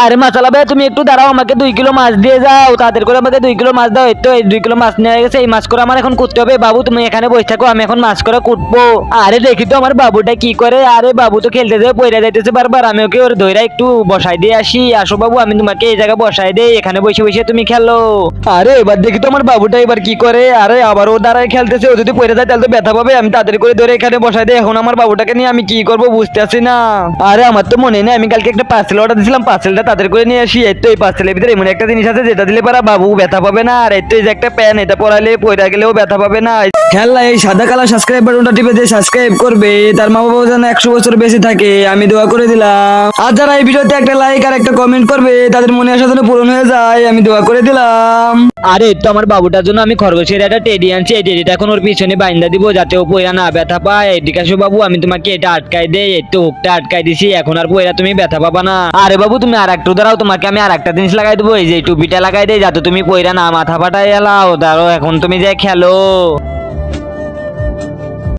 আরে মাসালা ভাই তুমি একটু দাঁড়াও, আমাকে 2 কিলো মাছ দিয়ে যাও, তাদের করে আমাকে 2 কিলো মাছ দাও। এই তো এই 2 কিলো মাছ নিয়ে গেছে, এই মাছ করে আমার এখন কুটতে হবে। বাবু তুমি এখানে বসে থাকো, আমি এখন মাছ করে কুটবো। আরে দেখি তো আমার বাবুটা কি করে। আরে বাবু তো খেলতে যায়, পয়রা যাইতেছে বারবার, আমি ওকে ওর ধইরা একটু বসাই দিয়ে আসি। আসো বাবু, আমি তোমাকে এই জায়গায় বসাই দেই, এখানে বসে বসে তুমি খেলো। আরে এবার দেখি তো আমার বাবুটা এবার কি করে। আরে আবার ও দাঁড়ায় খেলতেছে, ও যদি পয়রা যায় তাহলে তো ব্যথা পাবে। আমি তাদের করে ধরে এখানে বসাই দেই। এখন আমার বাবুটাকে নিয়ে আমি কি করবো বুঝতে পারছি না। আরে আমার তো মনে নেই, আমি কালকে একটা পার্সেল অর্ডার দিয়েছিলাম, পার্সেলটা তাদের করে নিয়ে আসি। এই তো এই পার্সেলের ভিতরে এমন একটা জিনিস আছে যেটা দিলে পারা বাবু ব্যথা পাবে না। আর এই তো এই যে একটা প্যান, এটা পরালে পয়রা গেলেও ব্যথা পাবে না। খেলা এই সাদা কালো সাবস্ক্রাইব বাটনটা টিপে দিয়ে সাবস্ক্রাইব করবে, তার মা বাবা যেন 100 বছর বেঁচে থাকে, আমি দোয়া করে দিলাম। আর যারা এই ভিডিওতে একটা লাইক আর একটা কমেন্ট করবে, তাদের মনে আসা যেন পূরণ হয়ে যায়, আমি দোয়া করে দিলাম। আরে তো আমার বাবুটার জন্য আমি খরগোশের একটা টেডি আনছি, এই টেডিটা এখন ওর পিছনে বাইন্দা দিব যাতে ও পয়রা না ব্যথা পায়। এদিকে আসো বাবু, আমি তোমাকে এটা আটকাই দেই, এই তো হুকটা আটকাই দিছি, এখন আর পয়রা তুমি ব্যথা পাবা না। আরে বাবু তুমি আর একটু দাঁড়াও, তোমাকে আমি আর একটা জিনিস লাগাই দেবো, এই যে টুপিটা লাগাই দেই যাতে তুমি পয়রা না মাথা ফাটাই এলাও। দাঁড়াও এখন তুমি যে খেলো।